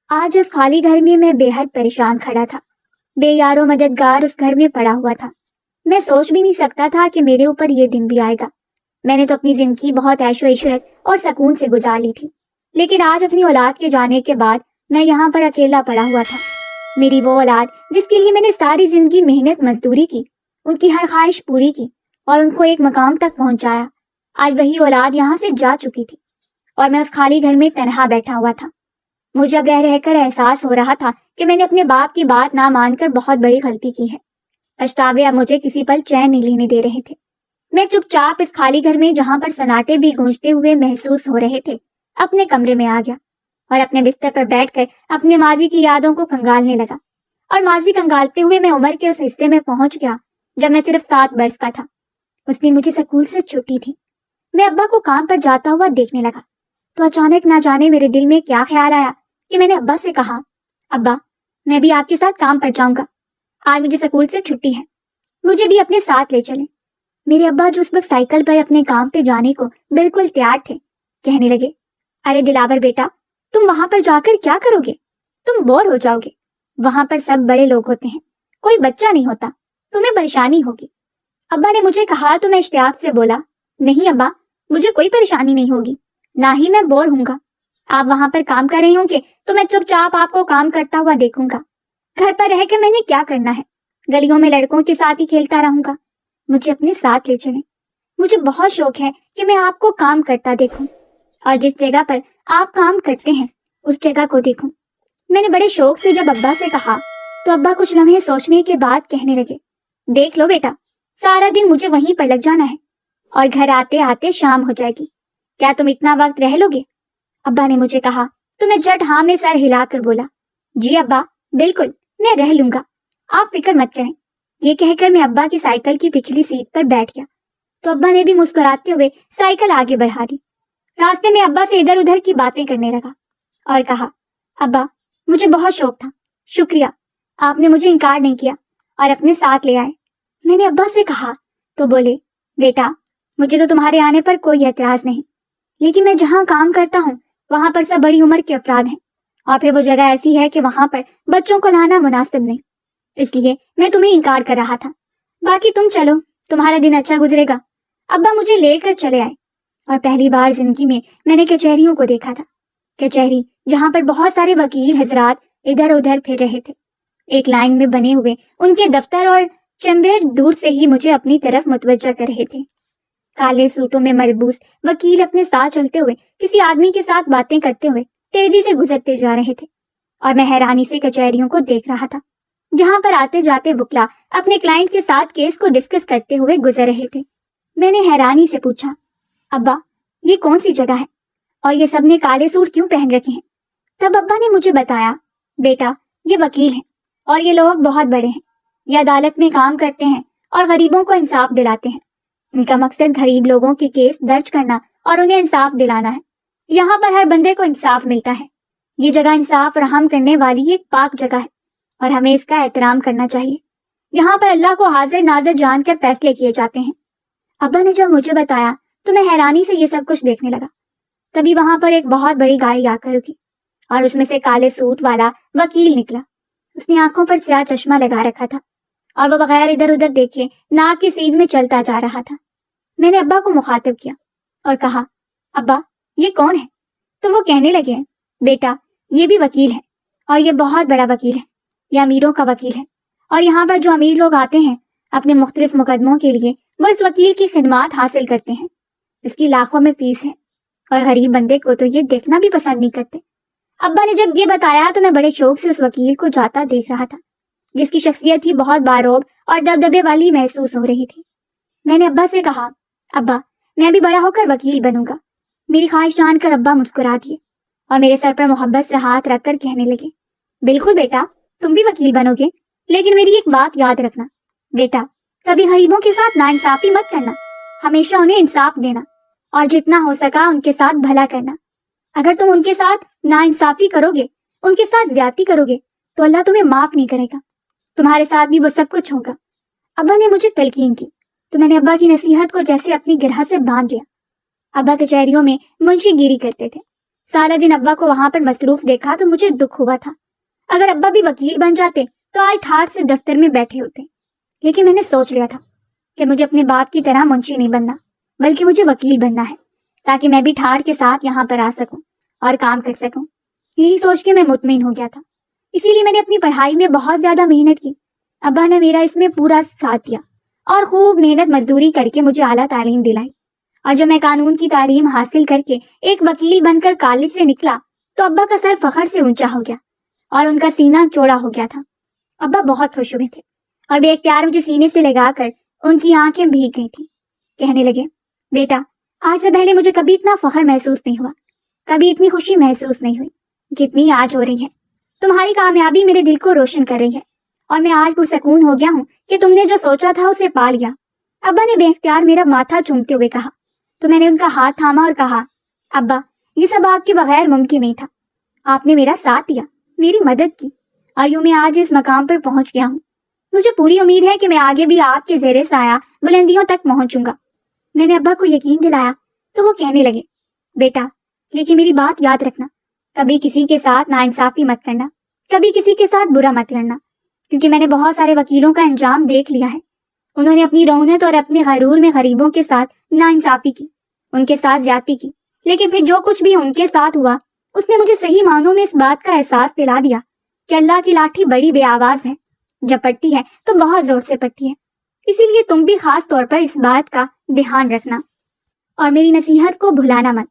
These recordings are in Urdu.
آج اس خالی گھر میں میں بے حد پریشان کھڑا تھا. بے یار و مددگار اس گھر میں پڑا ہوا تھا. میں سوچ بھی نہیں سکتا تھا کہ میرے اوپر یہ دن بھی آئے گا. میں نے تو اپنی زندگی بہت عیش و عشرت اور سکون سے گزار لی تھی، لیکن آج اپنی اولاد کے جانے کے بعد میں یہاں پر اکیلا پڑا ہوا تھا. میری وہ اولاد جس کے لیے میں نے ساری زندگی محنت مزدوری کی، ان کی ہر خواہش پوری کی اور ان کو ایک مقام تک پہنچایا، آج وہی اولاد یہاں سے جا چکی تھی اور میں اس خالی گھر میں تنہا بیٹھا ہوا تھا. مجھے اب رہ کر احساس ہو رہا تھا کہ میں نے اپنے باپ کی بات نہ مان کر بہت بڑی غلطی کی ہے. پچھتاوے اب مجھے کسی پل چین نہیں لینے دے رہے تھے. میں چپ چاپ اس خالی گھر میں جہاں پر سناٹے بھی گونجتے ہوئے محسوس ہو رہے تھے اپنے کمرے میں آ گیا اور اپنے بستر پر بیٹھ کر اپنے ماضی کی یادوں کو کنگالنے لگا. اور ماضی کنگالتے ہوئے میں عمر کے اس حصے میں پہنچ گیا جب میں صرف 7 برس کا تھا. اس دن مجھے اسکول سے چھٹی تھی. میں ابا کو کام پر جاتا ہوا دیکھنے لگا تو اچانک نہ جانے میرے دل میں کیا خیال آیا کہ میں نے ابا سے کہا، ابا میں بھی آپ کے ساتھ کام پر جاؤں گا، آج مجھے اسکول سے چھٹی ہے، مجھے بھی اپنے ساتھ لے چلیں. میرے ابا جو اس وقت سائیکل پر اپنے کام پہ جانے کو بالکل تیار تھے کہنے لگے، ارے دلاور بیٹا، تم وہاں پر جا کر کیا کرو گے؟ تم بور ہو جاؤ گے، وہاں پر سب بڑے لوگ ہوتے ہیں، کوئی بچہ نہیں ہوتا، تمہیں پریشانی ہوگی. ابا نے مجھے کہا تو میں اشتیاق سے بولا، نہیں ابا، مجھے کوئی پریشانی نہیں ہوگی، نہ ہی میں بور ہوں گا. آپ وہاں پر کام کر رہے ہوں گے تو میں چپ چاپ آپ کو کام کرتا ہوا دیکھوں گا. گھر پر رہ کر میں نے کیا کرنا ہے؟ گلیوں میں لڑکوں کے ساتھ ہی کھیلتا رہوں گا. مجھے اپنے ساتھ لے چلیں. مجھے بہت شوق ہے کہ میں آپ کو کام کرتا دیکھوں اور جس جگہ پر آپ کام کرتے ہیں اس جگہ کو دیکھوں. میں نے بڑے شوق سے جب ابا سے کہا تو ابا کچھ لمحے سوچنے کے بعد کہنے لگے، دیکھ لو بیٹا، سارا دن مجھے وہیں پر لگ جانا ہے اور گھر آتے آتے شام ہو جائے گی، کیا تم اتنا وقت رہ لو گے؟ ابا نے مجھے کہا تو میں جھٹ ہاں میں سر ہلا کر بولا، جی ابا بالکل، میں رہ لوں گا، آپ فکر مت کریں. یہ کہہ کر میں ابا کی سائیکل کی پچھلی سیٹ پر بیٹھ گیا تو ابا نے بھی مسکراتے ہوئے سائیکل آگے بڑھا دی. راستے میں ابا سے ادھر ادھر کی باتیں کرنے لگا اور کہا، ابا مجھے بہت شوق تھا، شکریہ، آپ نے مجھے انکار نہیں کیا اور اپنے ساتھ لے آئے. میں نے ابا سے کہا تو بولے، بیٹا مجھے تو تمہارے آنے پر کوئی اعتراض نہیں، لیکن میں جہاں کام کرتا ہوں وہاں پر سب بڑی عمر کے افراد ہیں اور پھر وہ جگہ ایسی ہے کہ وہاں پر بچوں کو لانا مناسب نہیں، اس لیے میں تمہیں انکار کر رہا تھا. باقی تم چلو، تمہارا دن اچھا گزرے گا. ابا مجھے لے کر چلے آئے اور پہلی بار زندگی میں نے کچہریوں کو دیکھا تھا. کچہری جہاں پر بہت سارے وکیل حضرات ادھر ادھر پھر رہے تھے، ایک لائن میں بنے ہوئے ان کے دفتر اور چیمبر دور سے ہی مجھے اپنی طرف متوجہ کر رہے تھے. کالے سوٹوں میں ملبوس وکیل اپنے ساتھ چلتے ہوئے کسی آدمی کے ساتھ باتیں کرتے ہوئے تیزی سے گزرتے جا رہے تھے اور میں حیرانی سے کچہریوں کو دیکھ رہا تھا جہاں پر آتے جاتے وکلا اپنے کلائنٹ کے ساتھ کیس کو ڈسکس کرتے ہوئے گزر رہے تھے. میں نے حیرانی سے پوچھا، ابا یہ کون سی جگہ ہے اور یہ سب نے کالے سوٹ کیوں پہن رکھے ہیں؟ تب ابا نے مجھے بتایا، بیٹا یہ وکیل ہیں اور یہ لوگ بہت بڑے ہیں، یہ عدالت میں کام کرتے ہیں اور غریبوں کو انصاف دلاتے ہیں. ان کا مقصد غریب لوگوں کی کیس درج کرنا اور انہیں انصاف دلانا ہے. یہاں پر ہر بندے کو انصاف ملتا ہے. یہ جگہ انصاف فراہم کرنے والی ایک پاک جگہ ہے اور ہمیں اس کا احترام کرنا چاہیے. یہاں پر اللہ کو حاضر ناظر جان کر فیصلے کیے جاتے ہیں. ابا نے جب مجھے بتایا تو میں حیرانی سے یہ سب کچھ دیکھنے لگا. تبھی وہاں پر ایک بہت بڑی گاڑی آ کر رکی اور اس میں سے کالے سوٹ والا وکیل نکلا. اس نے آنکھوں پر سیاہ چشمہ لگا رکھا تھا اور وہ بغیر ادھر ادھر دیکھے ناک کی سیدھ میں چلتا جا رہا تھا. میں نے ابا کو مخاطب کیا اور کہا، ابا یہ کون ہے؟ تو وہ کہنے لگے، بیٹا یہ بھی وکیل ہے اور یہ بہت بڑا وکیل ہے، یہ امیروں کا وکیل ہے اور یہاں پر جو امیر لوگ آتے ہیں اپنے مختلف مقدموں کے لیے وہ اس وکیل کی خدمات حاصل کرتے ہیں. اس کی لاکھوں میں فیس ہے اور غریب بندے کو تو یہ دیکھنا بھی پسند نہیں کرتے. ابا نے جب یہ بتایا تو میں بڑے شوق سے اس وکیل کو جاتا دیکھ رہا تھا جس کی شخصیت ہی بہت باروب اور دبدبے والی محسوس ہو رہی تھی. میں نے ابا سے کہا، ابا میں بھی بڑا ہو کر وکیل بنوں گا. میری خواہش جان کر ابا مسکرا دیے اور میرے سر پر محبت سے ہاتھ رکھ کر کہنے لگے، بالکل بیٹا تم بھی وکیل بنو گے، لیکن میری ایک بات یاد رکھنا بیٹا، کبھی غریبوں کے ساتھ ناانصافی مت کرنا، ہمیشہ انہیں انصاف دینا اور جتنا ہو سکا ان کے ساتھ بھلا کرنا. اگر تم ان کے ساتھ ناانصافی کرو گے، ان کے ساتھ زیادتی کرو گے تو اللہ تمہیں معاف نہیں کرے گا، تمہارے ساتھ بھی وہ سب کچھ ہوگا. ابا نے مجھے تلقین کی تو میں نے ابا کی نصیحت کو جیسے اپنی گرہ سے باندھ لیا. ابا کچہریوں میں منشی گیری کرتے تھے، سارا دن ابا کو وہاں پر مصروف دیکھا تو مجھے دکھ ہوا تھا۔ اگر ابا بھی وکیل بن جاتے تو آج ٹھاٹ سے دفتر میں بیٹھے ہوتے، لیکن میں نے سوچ لیا تھا کہ مجھے اپنے باپ کی طرح منشی نہیں بننا، بلکہ مجھے وکیل بننا ہے، تاکہ میں بھی ٹھاٹ کے ساتھ یہاں پر آ سکوں اور کام کر سکوں۔ یہی سوچ کے میں مطمئن ہو گیا تھا، اسی لیے میں نے اپنی پڑھائی میں بہت زیادہ محنت کی۔ ابا نے میرا اس میں پورا ساتھ دیا اور خوب محنت مزدوری کر کے مجھے اعلیٰ تعلیم دلائی، اور جب میں قانون کی تعلیم حاصل کر کے ایک وکیل بن کر کالج سے نکلا تو ابا کا سر فخر سے اونچا ہو گیا اور ان کا سینہ چوڑا ہو گیا تھا۔ ابا بہت خوش ہوئے تھے اور بے اختیار مجھے سینے سے لگا کر ان کی آنکھیں بھیگ گئی تھیں۔ کہنے لگے، بیٹا، آج سے پہلے مجھے کبھی اتنا فخر محسوس نہیں ہوا، کبھی اتنی خوشی محسوس نہیں ہوئی جتنی آج ہو رہی ہے۔ تمہاری کامیابی میرے دل کو روشن کر رہی ہے اور میں آج پرسکون ہو گیا ہوں کہ تم نے جو سوچا تھا اسے پا لیا۔ ابا نے بے اختیار میرا ماتھا چومتے ہوئے کہا تو میں نے ان کا ہاتھ تھاما اور کہا، ابا، یہ سب آپ کے بغیر ممکن نہیں تھا۔ آپ نے میرا ساتھ دیا، میری مدد کی، اور یوں میں آج اس مقام پر پہنچ گیا ہوں۔ مجھے پوری امید ہے کہ میں آگے بھی آپ کے زیر سایہ بلندیوں تک پہنچوں گا۔ میں نے ابا کو یقین دلایا تو وہ کہنے لگے، بیٹا، لیکن میری بات یاد رکھنا، کبھی کسی کے ساتھ ناانصافی مت کرنا، کبھی کسی کے ساتھ برا مت کرنا، کیونکہ میں نے بہت سارے وکیلوں کا انجام دیکھ لیا ہے۔ انہوں نے اپنی رونت اور اپنے غرور میں غریبوں کے ساتھ ناانصافی کی، ان کے ساتھ زیادتی کی، لیکن پھر جو کچھ بھی ان کے ساتھ ہوا اس نے مجھے صحیح معنوں میں اس بات کا احساس دلا دیا کہ اللہ کی لاٹھی بڑی بے آواز ہے، جب پڑتی ہے تو بہت زور سے پڑتی ہے۔ اسی لیے تم بھی خاص طور پر اس بات کا دھیان رکھنا اور میری نصیحت کو بھلانا مت۔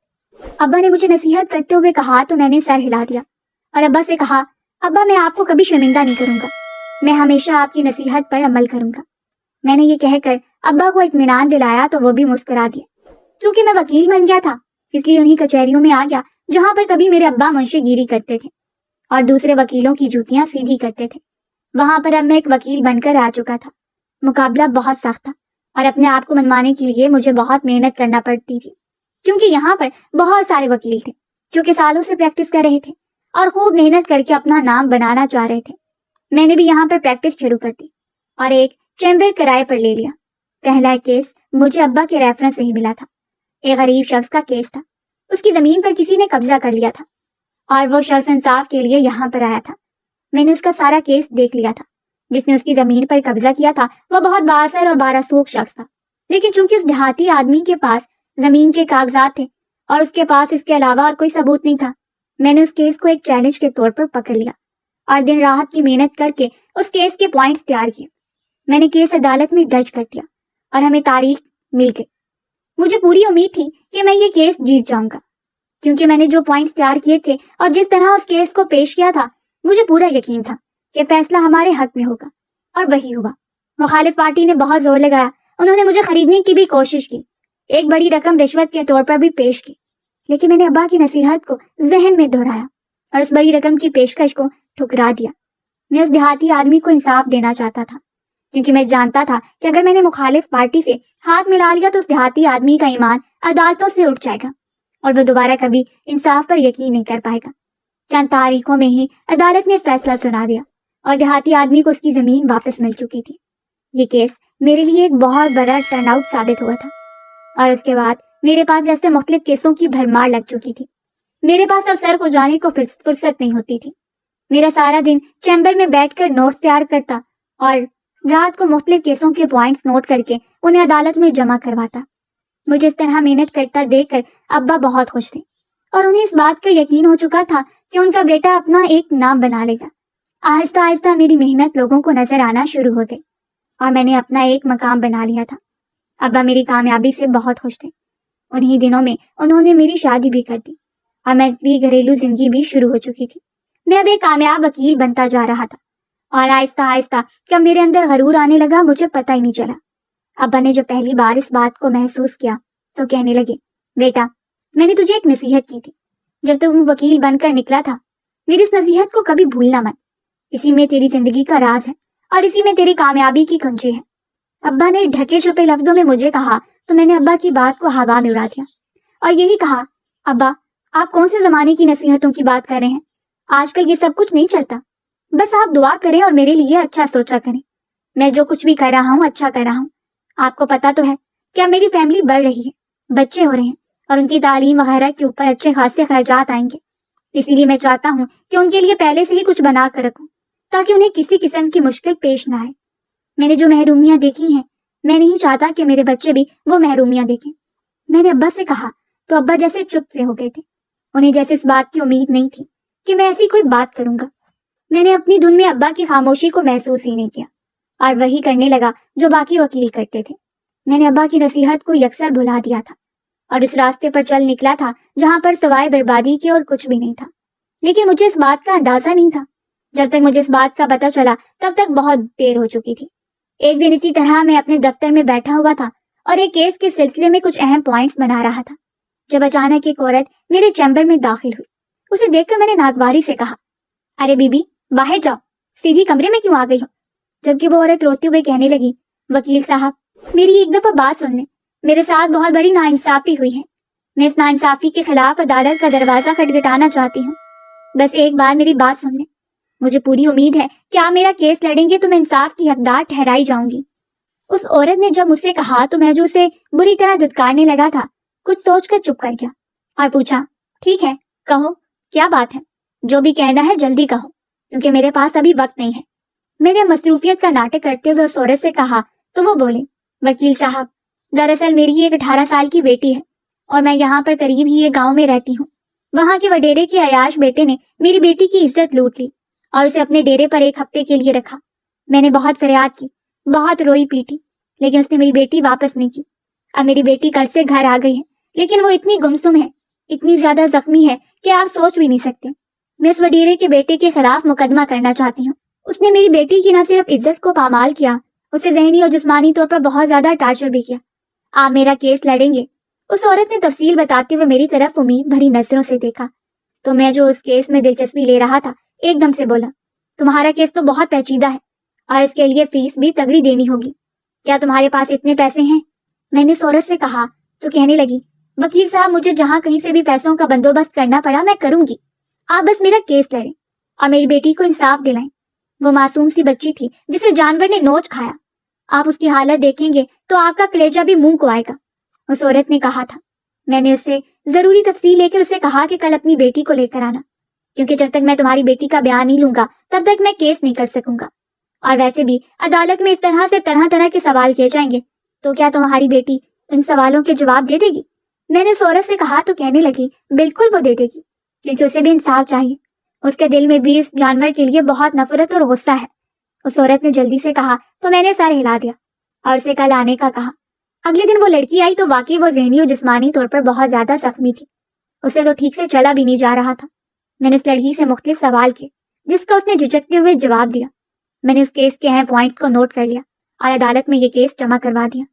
ابا نے مجھے نصیحت کرتے ہوئے کہا تو میں نے سر ہلا دیا اور ابا سے کہا، ابا، میں آپ کو کبھی شرمندہ نہیں کروں گا، میں ہمیشہ آپ کی نصیحت پر عمل کروں گا۔ میں نے یہ کہہ کر ابا کو اطمینان دلایا تو وہ بھی مسکرا دیے۔ چونکہ میں وکیل بن گیا تھا اس لیے انہی کچہریوں میں آ گیا جہاں پر کبھی میرے ابا منشی گیری کرتے تھے اور دوسرے وکیلوں کی جوتیاں سیدھی کرتے تھے۔ وہاں پر اب میں ایک وکیل بن کر آ چکا تھا۔ مقابلہ بہت سخت تھا اور اپنے آپ کو منوانے کے لیے مجھے بہت محنت کرنا پڑتی تھی، کیونکہ یہاں پر بہت سارے وکیل تھے جو کہ سالوں سے پریکٹس کر رہے تھے اور خوب محنت کر کے اپنا نام بنانا چاہ رہے تھے۔ میں نے بھی یہاں پر پریکٹس شروع کر دی اور ایک چیمبر کرائے پر لے لیا۔ پہلا کیس مجھے ابا کے ریفرنس سے ہی ملا تھا۔ ایک غریب شخص کا کیس تھا، اس کی زمین پر کسی نے قبضہ کر لیا تھا اور وہ شخص انصاف کے لیے یہاں پر آیا تھا۔ میں نے اس کا سارا کیس دیکھ لیا تھا۔ جس نے اس کی زمین پر قبضہ کیا تھا وہ بہت بااثر اور بارسوخ شخص تھا، لیکن چونکہ اس دیہاتی آدمی کے پاس زمین کے کاغذات تھے اور اس کے پاس اس کے علاوہ اور کوئی ثبوت نہیں تھا، میں نے اس کیس کو ایک چیلنج کے طور پر پکڑ لیا اور دن رات کی محنت کر کے اس کیس کے پوائنٹس تیار کیے۔ میں نے کیس عدالت میں درج کر دیا اور ہمیں تاریخ مل گئی۔ مجھے پوری امید تھی کہ میں یہ کیس جیت جاؤں گا، کیونکہ میں نے جو پوائنٹس تیار کیے تھے اور جس طرح اس کیس کو پیش کیا تھا مجھے پورا یقین تھا کہ فیصلہ ہمارے حق میں ہوگا، اور وہی ہوا۔ مخالف پارٹی نے بہت زور لگایا، انہوں نے مجھے خریدنے کی بھی کوشش کی، ایک بڑی رقم رشوت کے طور پر بھی پیش کی، لیکن میں نے ابا کی نصیحت کو ذہن میں دہرایا اور اس بڑی رقم کی پیشکش کو ٹھکرا دیا۔ میں اس دیہاتی آدمی کو انصاف دینا چاہتا تھا، کیونکہ میں جانتا تھا کہ اگر میں نے مخالف پارٹی سے ہاتھ ملا لیا تو اس دیہاتی آدمی کا ایمان عدالتوں سے اٹھ جائے گا اور وہ دوبارہ کبھی انصاف پر یقین نہیں کر پائے گا۔ چند تاریخوں میں ہی عدالت نے فیصلہ سنا دیا اور دیہاتی آدمی کو اس کی زمین واپس مل چکی تھی۔ یہ کیس میرے لیے ایک بہت بڑا ٹرن آؤٹ ثابت ہوا تھا، اور اس کے بعد میرے پاس جیسے مختلف کیسوں کی بھرمار لگ چکی تھی۔ میرے پاس اب سر کو جانے کو فرصت نہیں ہوتی تھی۔ میرا سارا دن چیمبر میں بیٹھ کر نوٹس تیار کرتا اور رات کو مختلف کیسوں کے پوائنٹس نوٹ کر کے انہیں عدالت میں جمع کرواتا۔ مجھے اس طرح محنت کرتا دیکھ کر ابا بہت خوش تھے اور انہیں اس بات کا یقین ہو چکا تھا کہ ان کا بیٹا اپنا ایک نام بنا لے گا۔ آہستہ آہستہ میری محنت لوگوں کو نظر آنا شروع ہو گئی اور میں نے اپنا ایک مقام بنا لیا تھا۔ ابا میری کامیابی سے بہت خوش تھے۔ انہی دنوں میں انہوں نے میری شادی بھی کر دی اور میری گھریلو زندگی بھی شروع ہو چکی تھی۔ میں اب ایک کامیاب وکیل بنتا جا رہا تھا اور آہستہ آہستہ کب میرے اندر غرور آنے لگا مجھے پتہ ہی نہیں چلا۔ ابا نے جب پہلی بار اس بات کو محسوس کیا تو کہنے لگے، بیٹا، میں نے تجھے ایک نصیحت کی تھی جب تم وکیل بن کر نکلا تھا، میری اس نصیحت کو کبھی بھولنا مت، اسی میں تیری زندگی کا راز ہے اور اسی میں تیری کامیابی کی کنجی ہے۔ ابا نے ڈھکے چھپے لفظوں میں مجھے کہا تو میں نے ابا کی بات کو ہوا میں اڑا دیا اور یہی کہا، ابا، آپ کون سے زمانے کی نصیحتوں کی بات کر رہے ہیں؟ آج کل یہ سب کچھ نہیں چلتا، بس آپ دعا کریں اور میرے لیے اچھا سوچا کریں۔ میں جو کچھ بھی کر رہا ہوں اچھا کر رہا ہوں۔ آپ کو پتا تو ہے کہ اب میری فیملی بڑھ رہی ہے، بچے ہو رہے ہیں اور ان کی تعلیم وغیرہ کے اوپر اچھے خاصے اخراجات آئیں گے۔ اسی لیے میں چاہتا ہوں کہ ان کے لیے پہلے سے ہی کچھ بنا کر رکھوں تاکہ انہیں کسی قسم کی مشکل پیش نہ آئے۔ میں نے جو محرومیاں دیکھی ہیں، میں نہیں چاہتا کہ میرے بچے بھی وہ محرومیاں دیکھیں۔ میں نے ابا سے کہا تو ابا جیسے چپ سے ہو گئے تھے، انہیں جیسے اس بات کی امید نہیں تھی کہ میں ایسی کوئی بات کروں گا۔ میں نے اپنی دھن میں ابا کی خاموشی کو محسوس ہی نہیں کیا اور وہی کرنے لگا جو باقی وکیل کرتے تھے۔ میں نے ابا کی نصیحت کو یکسر بھلا دیا تھا اور اس راستے پر چل نکلا تھا جہاں پر سوائے بربادی کے اور کچھ بھی نہیں تھا۔ لیکن مجھے اس بات کا اندازہ نہیں تھا۔ جب تک مجھے اس بات کا پتہ چلا تب تک بہت دیر ہو چکی تھی۔ ایک دن اسی طرح میں اپنے دفتر میں بیٹھا ہوا تھا اور ایک کیس کے سلسلے میں کچھ اہم پوائنٹس بنا رہا تھا جب اچانک ایک عورت میرے چیمبر میں داخل ہوئی۔ اسے دیکھ کر میں نے ناگواری سے کہا، ارے بی بی، باہر جاؤ، سیدھی کمرے میں کیوں آ گئی ہو؟ جبکہ وہ عورت روتے ہوئے کہنے لگی، وکیل صاحب، میری ایک دفعہ بات سن لیں، میرے ساتھ بہت بڑی ناانصافی ہوئی ہے۔ میں اس ناانصافی کے خلاف عدالت کا دروازہ کھٹکھٹانا چاہتی ہوں۔ بس ایک بار میری بات سن لیں۔ مجھے پوری امید ہے کہ آپ میرا کیس لڑیں گے تو میں انصاف کی حقدار ٹھہرائی جاؤں گی۔ اس عورت نے جب مجھ سے کہا تو میں جو اسے بری طرح دھتکارنے لگا تھا، کچھ سوچ کر چپ کر گیا اور پوچھا، ٹھیک ہے، کہو کیا بات ہے؟ جو بھی کہنا ہے جلدی کہو، کیونکہ میرے پاس ابھی وقت نہیں ہے۔ میں نے مصروفیت کا ناٹک کرتے ہوئے اس عورت سے کہا تو وہ بولے، وکیل صاحب، دراصل میری ایک 18 سال کی بیٹی ہے اور میں یہاں پر قریب ہی ایک گاؤں میں رہتی ہوں۔ وہاں کے وڈیرے کے عیاش بیٹے نے میری بیٹی کی عزت لوٹ لی اور اسے اپنے ڈیرے پر ایک ہفتے کے لیے رکھا۔ میں نے بہت فریاد کی، بہت روئی پیٹی، لیکن اس نے میری بیٹی واپس نہیں کی۔ اب میری بیٹی کل سے گھر آ گئی ہے، لیکن وہ اتنی گمسم ہے، اتنی زیادہ زخمی ہے کہ آپ سوچ بھی نہیں سکتے۔ میں اس وڈیرے کے بیٹے کے خلاف مقدمہ کرنا چاہتی ہوں۔ اس نے میری بیٹی کی نہ صرف عزت کو پامال کیا، اسے ذہنی اور جسمانی طور پر بہت زیادہ ٹارچر بھی کیا۔ آپ میرا کیس لڑیں گے؟ اس عورت نے تفصیل بتاتے ہوئے میری طرف امید بھری نظروں سے دیکھا تو میں جو اس کیس میں دلچسپی لے رہا تھا ایک دم سے بولا، تمہارا کیس تو بہت پیچیدہ ہے اور اس کے لیے فیس بھی تگڑی دینی ہوگی، کیا تمہارے پاس اتنے پیسے ہیں؟ میں نے اس عورت سے کہا تو کہنے لگی، وکیل صاحب، مجھے جہاں کہیں سے بھی پیسوں کا بندوبست کرنا پڑا میں کروں گی، آپ بس میرا کیس لڑیں اور میری بیٹی کو انصاف دلائیں۔ وہ معصوم سی بچی تھی جسے جانور نے نوچ کھایا، آپ اس کی حالت دیکھیں گے تو آپ کا کلیجہ بھی منہ کو آئے گا، اس عورت نے کہا تھا۔ میں نے اس سے ضروری تفصیل لے کر اسے کہا کہ کل اپنی بیٹی کو لے کر آنا، کیونکہ جب تک میں تمہاری بیٹی کا بیان نہیں لوں گا تب تک میں کیس نہیں کر سکوں گا، اور ویسے بھی عدالت میں اس طرح سے طرح طرح کے سوال کیے جائیں گے تو کیا تمہاری بیٹی ان سوالوں کے جواب دے دے گی؟ میں نے اس عورت سے کہا تو کہنے لگی، بالکل وہ دے دے گی، کیونکہ اسے بھی انصاف چاہیے، اس کے دل میں بھی اس جانور کے لیے بہت نفرت اور غصہ ہے۔ اس عورت نے جلدی سے کہا تو میں نے سر ہلا دیا اور اسے کل آنے کا کہا۔ اگلے دن وہ لڑکی آئی تو واقعی وہ ذہنی اور جسمانی طور پر بہت زیادہ زخمی تھی، اسے تو ٹھیک سے چلا بھی نہیں جا رہا تھا۔ میں نے اس لڑکی سے مختلف سوال کیے جس کا اس نے جھجکتے ہوئے جواب دیا۔ میں نے اس کیس کے اہم پوائنٹس کو نوٹ کر لیا اور عدالت میں یہ کیس جمع کروا دیا۔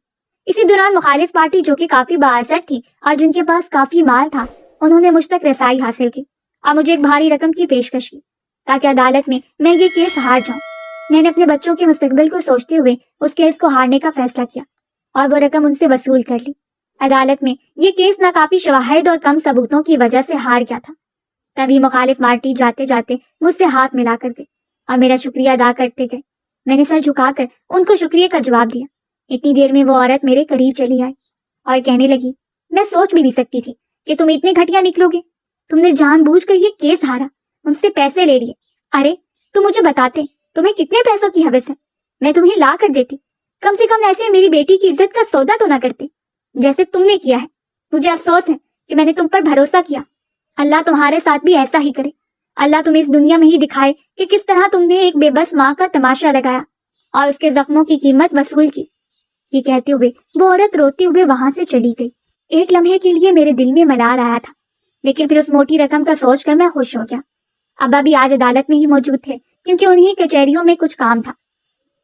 اسی دوران مخالف پارٹی جو کہ کافی بااثر تھی اور جن کے پاس کافی مال تھا، انہوں نے مجھ تک رسائی حاصل کی اور مجھے ایک بھاری رقم کی پیشکش کی تاکہ عدالت میں یہ کیس ہار جاؤں۔ میں نے اپنے بچوں کے مستقبل کو سوچتے ہوئے اس کیس کو ہارنے کا فیصلہ کیا اور وہ رقم ان سے وصول کر لی۔ عدالت میں یہ کیس ناکافی شواہد اور کم ثبوتوں کی وجہ سے ہار گیا تھا۔ تبھی مخالف پارٹی جاتے جاتے مجھ سے ہاتھ ملا کر گئے اور میرا شکریہ ادا کرتے گئے۔ میں نے سر جھکا کر ان کو شکریہ کا جواب دیا۔ اتنی دیر میں وہ عورت میرے قریب چلی آئی اور کہنے لگی، میں سوچ بھی نہیں سکتی تھی کہ تم اتنے گھٹیا نکلو گے، تم نے جان بوجھ کر یہ کیس ہارا، ان سے پیسے لے لیے۔ ارے تم مجھے بتاتے تمہیں کتنے پیسوں کی حوث ہے، میں تمہیں لا کر دیتی، کم سے کم ایسے میری بیٹی کی عزت کا سودا تو نہ کرتے جیسے تم نے کیا ہے۔ مجھے افسوس ہے کہ میں نے تم پر بھروسہ کیا۔ اللہ تمہارے ساتھ بھی ایسا ہی کرے۔ اللہ تمہیں اس دنیا میں ہی دکھائے کہ کس طرح تم نے ایک بے بس ماں کا تماشا لگایا اور اس کے زخموں کی قیمت وصول کی۔ یہ کہتے ہوئے وہ عورت روتے ہوئے وہاں سے چلی گئی۔ ایک لمحے کے لیے میرے دل میں ملال آیا تھا، لیکن پھر اس موٹی رقم کا سوچ کر میں خوش ہو گیا۔ ابا بھی آج عدالت میں ہی موجود تھے کیونکہ انہی کچہریوں میں کچھ کام تھا،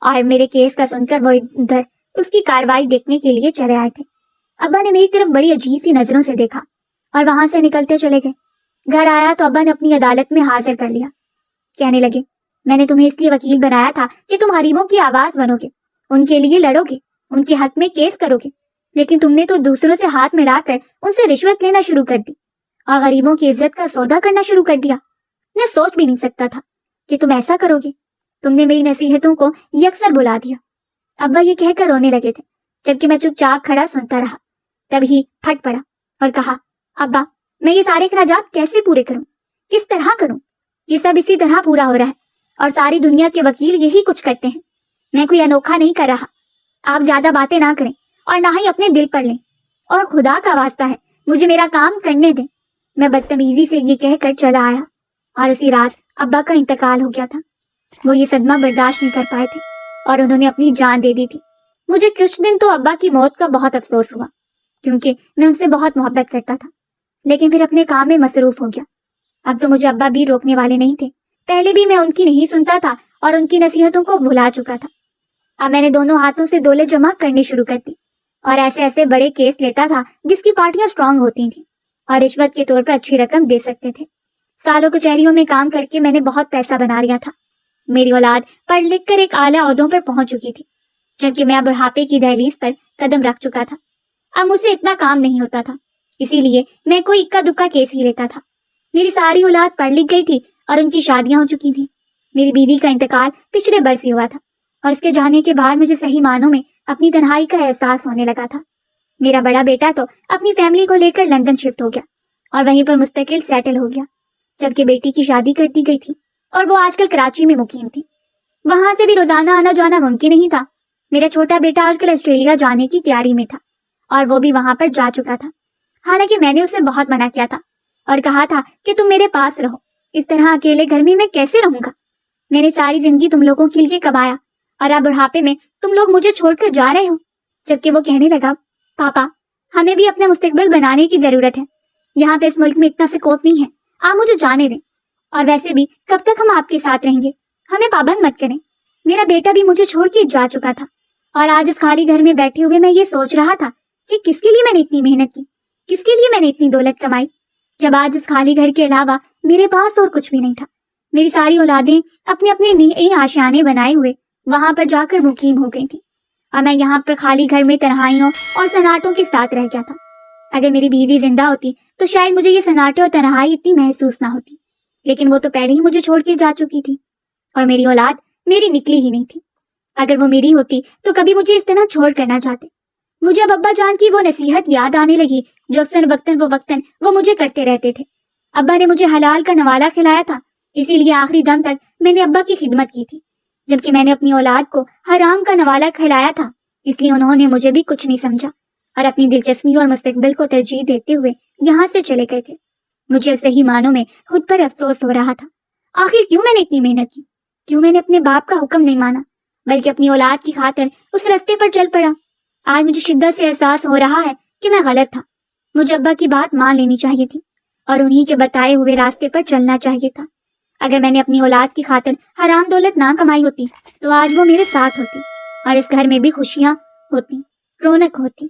اور میرے کیس کا سن کر وہ ادھر اس کی کارروائی دیکھنے کے لیے چلے آئے تھے۔ ابا نے میری طرف بڑی عجیب سی نظروں سے دیکھا اور وہاں سے نکلتے چلے گئے۔ گھر آیا تو ابا نے اپنی عدالت میں حاضر کر لیا۔ کہنے لگے، میں نے تمہیں اس لیے وکیل بنایا تھا کہ تم غریبوں کی آواز بنو گے، ان کے لیے لڑو گے، ان کے حق میں کیس کرو گے، لیکن تم نے تو دوسروں سے ہاتھ ملا کر ان سے رشوت لینا شروع کر دی اور غریبوں کی عزت کا سودا کرنا شروع کر دیا۔ میں سوچ بھی نہیں سکتا تھا کہ تم ایسا کرو گے۔ تم نے میری نصیحتوں کو یکسر بلا دیا۔ ابا یہ کہہ کر رونے لگے تھے، جبکہ میں چپ چاپ کھڑا سنتا رہا۔ تب ہی پھٹ پڑا اور کہا، ابا میں یہ سارے اخراجات کیسے پورے کروں، کس طرح کروں؟ یہ سب اسی طرح پورا ہو رہا ہے اور ساری دنیا کے وکیل یہی کچھ کرتے ہیں. میں کوئی انوکھا نہیں کر رہا. آپ زیادہ باتیں نہ کریں اور نہ ہی اپنے دل پر لیں، اور خدا کا واسطہ ہے مجھے میرا کام کرنے دیں. میں بدتمیزی سے یہ کہہ کر چلا آیا اور اسی رات ابا کا انتقال ہو گیا تھا. وہ یہ صدمہ برداشت نہیں کر پائے تھے اور انہوں نے اپنی جان دے دی تھی. مجھے کچھ دن تو ابا کی موت کا بہت افسوس ہوا کیونکہ میں ان سے بہت محبت کرتا تھا، لیکن پھر اپنے کام میں مصروف ہو گیا. اب تو مجھے ابا بھی روکنے والے نہیں تھے. پہلے بھی میں ان کی نہیں سنتا تھا اور ان کی نصیحتوں کو بھلا چکا تھا. اب میں نے دونوں ہاتھوں سے دولت جمع کرنی شروع کر دی اور ایسے ایسے بڑے کیس لیتا تھا جس کی پارٹیاں اسٹرانگ ہوتی تھیں اور رشوت کے طور پر اچھی رقم دے سکتے تھے. سالوں کچہریوں میں کام کر کے میں نے بہت پیسہ بنا لیا تھا. میری اولاد پڑھ لکھ کر ایک اعلیٰ عہدوں پر پہنچ چکی تھی، جبکہ میں بڑھاپے کی دہلیز پر قدم رکھ چکا تھا. اب مجھ سے اتنا کام نہیں ہوتا تھا، اسی لیے میں کوئی اکا دکا کیس ہی لیتا تھا. میری ساری اولاد پڑھ لکھ گئی تھی اور ان کی شادیاں ہو چکی تھیں. میری بیوی کا انتقال پچھلے برس ہی ہوا تھا اور اس کے جانے کے بعد مجھے صحیح معنوں میں اپنی تنہائی کا احساس ہونے لگا تھا. میرا بڑا بیٹا تو اپنی فیملی کو لے کر لندن شفٹ ہو گیا اور وہیں پر مستقل سیٹل ہو گیا، جبکہ بیٹی کی شادی کر دی گئی تھی اور وہ آج کل کراچی میں مقیم تھی. وہاں سے بھی روزانہ آنا جانا ممکن نہیں تھا. میرا چھوٹا بیٹا آج کل آسٹریلیا جانے کی تیاری میں تھا اور وہ بھی وہاں پر جا چکا تھا. حالانکہ میں نے اسے بہت منع کیا تھا اور کہا تھا کہ تم میرے پاس رہو، اس طرح اکیلے گھر میں کیسے رہوں گا؟ میں نے ساری زندگی تم لوگوں کے لیے کمایا اور اب بڑھاپے میں تم لوگ مجھے چھوڑ کر جا رہے ہو. جبکہ وہ کہنے لگا، پاپا ہمیں بھی اپنا مستقبل بنانے کی ضرورت ہے. یہاں پہ اس ملک میں اتنا سکوپ نہیں ہے، آپ مجھے جانے دیں. اور ویسے بھی کب تک ہم آپ کے ساتھ رہیں گے؟ ہمیں پابند مت کریں. میرا بیٹا بھی مجھے چھوڑ کے جا چکا تھا اور آج اس خالی گھر میں بیٹھے ہوئے میں یہ سوچ رہا تھا کہ کس کے لیے میں نے اتنی محنت کی، کس کے لیے میں نے اتنی دولت کمائی، جب آج اس خالی گھر کے علاوہ میرے پاس اور کچھ بھی نہیں تھا. میری ساری اولادیں اپنے اپنے نئے آشیانے بنائے ہوئے وہاں پر جا کر مقیم ہو گئی تھی اور میں یہاں پر خالی گھر میں تنہائیوں اور سناٹوں کے ساتھ رہ گیا تھا. اگر میری بیوی زندہ ہوتی تو شاید مجھے یہ سناٹے اور تنہائی اتنی محسوس نہ ہوتی، لیکن وہ تو پہلے ہی مجھے چھوڑ کے جا چکی تھی اور میری اولاد میری نکلی ہی نہیں تھی. اگر وہ میری ہوتی تو کبھی مجھے اس طرح چھوڑ کر نہ جاتے. مجھے اب ابا جان کی وہ نصیحت یاد آنے لگی جو اکثر وقتاً وہ مجھے کرتے رہتے تھے. ابا نے مجھے حلال کا نوالا کھلایا تھا، اسی لیے آخری دم تک میں نے ابا کی خدمت کی تھی، جبکہ میں نے اپنی اولاد کو حرام کا نوالا کھلایا تھا، اس لیے انہوں نے مجھے بھی کچھ نہیں سمجھا اور اپنی دلچسپی اور مستقبل کو ترجیح دیتے ہوئے یہاں سے چلے گئے تھے. مجھے صحیح معنوں میں خود پر افسوس ہو رہا تھا. آخر کیوں میں نے اتنی محنت کی؟ کیوں میں نے اپنے باپ کا حکم نہیں مانا بلکہ اپنی اولاد کی خاطر اس راستے پر چل پڑا؟ آج مجھے شدت سے احساس ہو رہا ہے کہ میں غلط تھا. مجھے ابا کی بات مان لینی چاہیے تھی اور انہی کے بتائے ہوئے راستے پر چلنا چاہیے تھا. اگر میں نے اپنی اولاد کی خاطر حرام دولت نہ کمائی ہوتی تو آج وہ میرے ساتھ ہوتی اور اس گھر میں بھی خوشیاں ہوتی، رونق ہوتی.